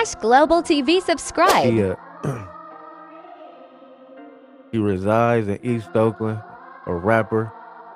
youtube.com/Global TV. Subscribe. He resides in East Oakland, a rapper,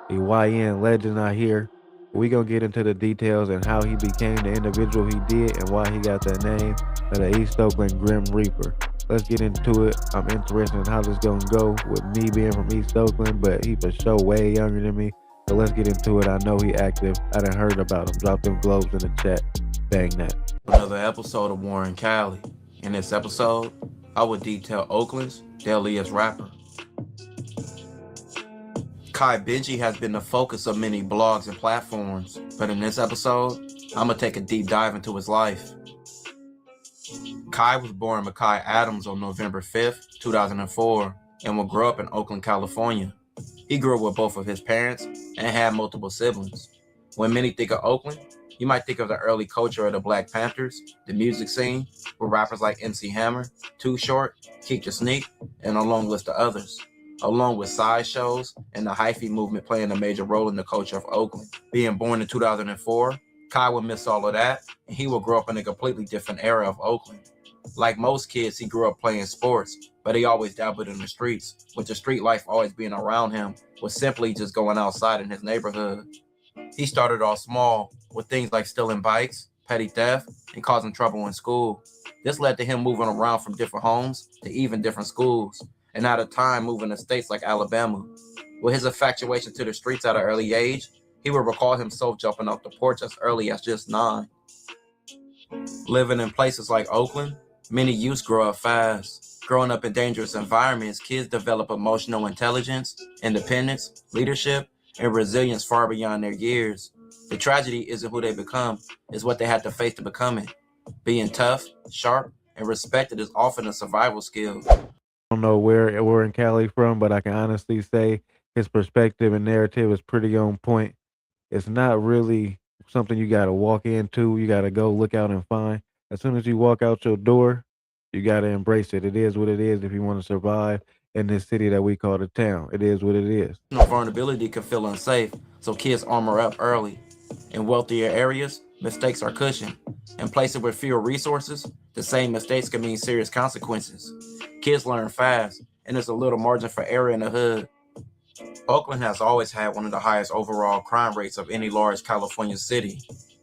a YN legend out here. We gonna get into the details and how he became the individual he did and why he got that name of the East Oakland Grim Reaper. Let's get into it. I'm interested in how this gonna go with me being from East Oakland, but he for sure way younger than me. So let's get into it. I know he active. I done heard about him. Drop them globes in the chat. Bang that. Another episode of Warren Cali. In this episode, I will detail Oakland's deadliest rapper. ChaiBenjii has been the focus of many blogs and platforms, but in this episode, I'm going to take a deep dive into his life. Chai was born Makai Adams on November 5th, 2004, and will grow up in Oakland, California. He grew up with both of his parents and had multiple siblings. When many think of Oakland, you might think of the early culture of the Black Panthers, the music scene, with rappers like MC Hammer, Too Short, Keep the Sneak, and a long list of others, along with side shows and the hyphy movement playing a major role in the culture of Oakland. Being born in 2004, Chai would miss all of that, and he would grow up in a completely different era of Oakland. Like most kids, he grew up playing sports, but he always dabbled in the streets, with the street life always being around him, was simply just going outside in his neighborhood. He started off small, with things like stealing bikes, petty theft, and causing trouble in school. This led to him moving around from different homes to even different schools, and at a time moving to states like Alabama. With his infatuation to the streets at an early age, he would recall himself jumping off the porch as early as just 9. Living in places like Oakland, many youths grow up fast. Growing up in dangerous environments, kids develop emotional intelligence, independence, leadership, and resilience far beyond their years. The tragedy isn't who they become, it's what they have to face to become it. Being tough, sharp, and respected is often a survival skill. I don't know where we're in Cali from, but I can honestly say his perspective and narrative is pretty on point. It's not really something you got to walk into. You got to go look out and find. As soon as you walk out your door, you got to embrace it. It is what it is if you want to survive in this city that we call the town. It is what it is. Vulnerability can feel unsafe, so kids armor up early. In wealthier areas, mistakes are cushioned. In places with fewer resources, the same mistakes can mean serious consequences. Kids learn fast, and there's a little margin for error in the hood. Oakland has always had one of the highest overall crime rates of any large California city.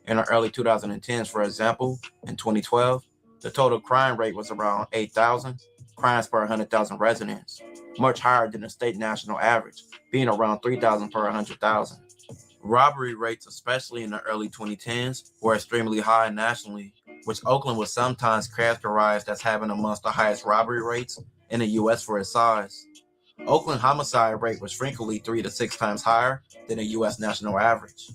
In the early 2010s, for example, in 2012, the total crime rate was around 8,000 crimes per 100,000 residents, much higher than the state national average, being around 3,000 per 100,000. Robbery rates, especially in the early 2010s, were extremely high nationally, which Oakland was sometimes characterized as having amongst the highest robbery rates in the U.S. for its size. Oakland homicide rate was frequently 3 to 6 times higher than the U.S. national average.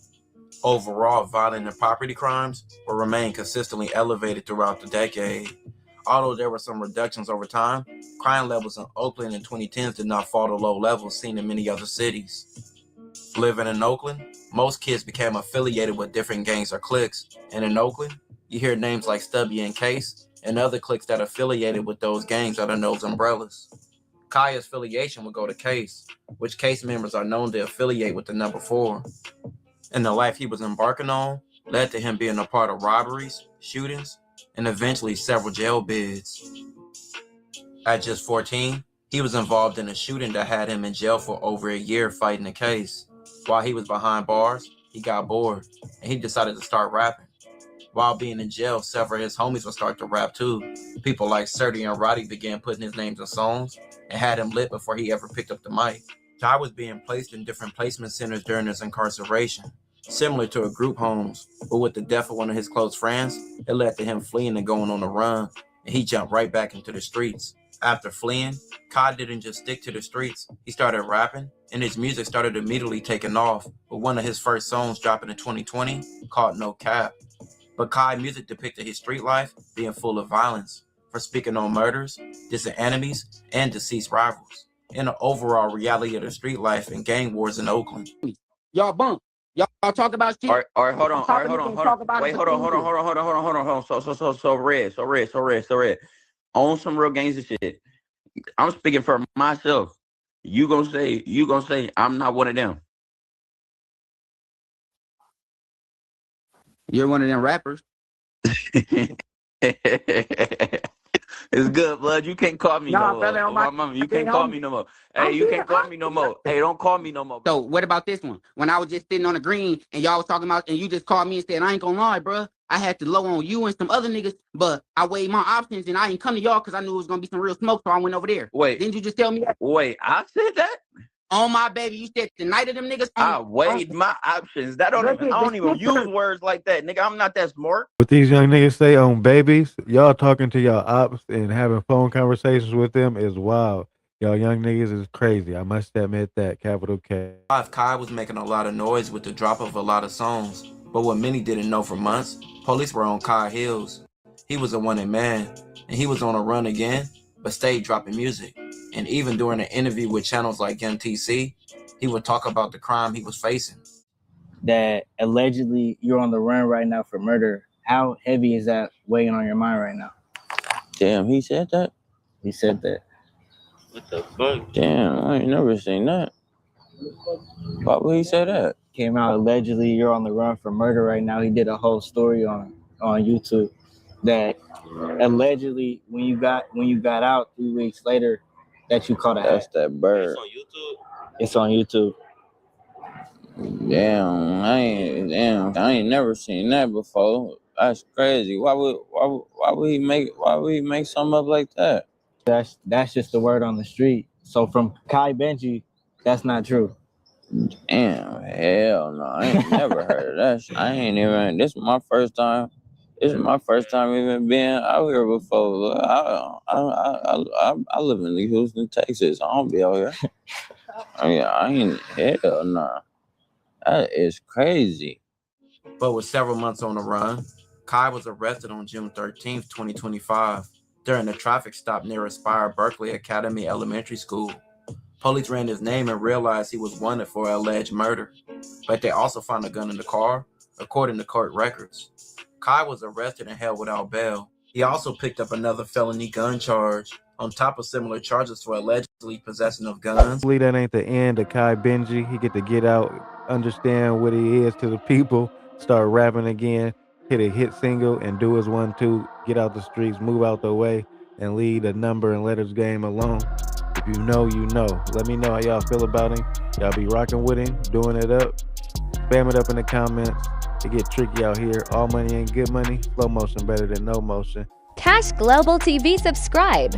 Overall, violent and property crimes will remain consistently elevated throughout the decade. Although there were some reductions over time, crime levels in Oakland in 2010s did not fall to low levels seen in many other cities. Living in Oakland, most kids became affiliated with different gangs or cliques, and in Oakland, you hear names like Stubby and Case and other cliques that are affiliated with those gangs under those umbrellas. Kaya's affiliation would go to Case, which Case members are known to affiliate with the number 4. And the life he was embarking on led to him being a part of robberies, shootings, and eventually several jail bids. At just 14, he was involved in a shooting that had him in jail for over a year fighting the case. While he was behind bars, he got bored, and he decided to start rapping. While being in jail, several of his homies would start to rap too. People like Serty and Roddy began putting his names in songs and had him lit before he ever picked up the mic. Chai was being placed in different placement centers during his incarceration, similar to a group homes, but with the death of one of his close friends, it led to him fleeing and going on the run, and he jumped right back into the streets. After fleeing, Chai didn't just stick to the streets, he started rapping, and his music started immediately taking off, with one of his first songs dropping in 2020 called No Cap. But Chai music depicted his street life being full of violence, for speaking on murders, distant enemies, and deceased rivals, and the overall reality of the street life and gang wars in Oakland. Y'all bump. Y'all talk about shit. All right, hold on. Wait, hold on. So red. On some real gangster shit. I'm speaking for myself. You gonna say I'm not one of them. You're one of them rappers. It's good, blood. You can't call me Nah, no brother, more. on My my mama, you dead can't call homie. me no more. I'm Hey, you dead. can't call me no more. Hey, don't call me no more. So what about this one? When I was just sitting on the green and y'all was talking about, and you just called me and said, I ain't gonna lie, bro. I had to low on you and some other niggas, but I weighed my options and I ain't come to y'all because I knew it was gonna be some real smoke, so I went over there. Wait, Didn't you just tell me that? wait, I said that? On my baby, you said the night of them niggas. I weighed my options. That don't even, I don't even use words like that, nigga. I'm not that smart. What these young niggas say on babies, y'all talking to y'all ops and having phone conversations with them is wild. Y'all young niggas is crazy. I must admit that. Capital K. Kai was making a lot of noise with the drop of a lot of songs, but what many didn't know for months, police were on Kai heels. He was a wanted man, and he was on a run again, but stayed dropping music. And even during an interview with channels like MTC, he would talk about the crime he was facing. That allegedly you're on the run right now for murder. How heavy is that weighing on your mind right now? Damn, he said that? He said that. What the fuck? Damn, I ain't never seen that. Why would he say that? Came out allegedly you're on the run for murder right now. He did a whole story on YouTube that allegedly when you got out 3 weeks later that you caught a That's hat. that bird. It's on YouTube. Damn, I ain't never seen that before. That's crazy. Why would he make something up like that? That's just the word on the street. So from ChaiBenjii, that's not true. Damn, hell no. I ain't never heard of that shit. This is my first time. This is my first time even being out here before. I live in Houston, Texas. I don't be out here. I ain't, hell nah. That is crazy. But with several months on the run, Kai was arrested on June 13th, 2025, during a traffic stop near Aspire Berkeley Academy Elementary School. Police ran his name and realized he was wanted for alleged murder, but they also found a gun in the car, according to court records. Kai was arrested and held without bail. He also picked up another felony gun charge, on top of similar charges for allegedly possession of guns. Hopefully that ain't the end of ChaiBenjii. He get out, understand what he is to the people, start rapping again, hit a hit single, and do his 1-2, get out the streets, move out the way, and leave the number and letters game alone. If you know, you know. Let me know how y'all feel about him. Y'all be rocking with him, doing it up. Spam it up in the comments. It get tricky out here. All money ain't good money. Slow motion better than no motion. Cash Global TV subscribe.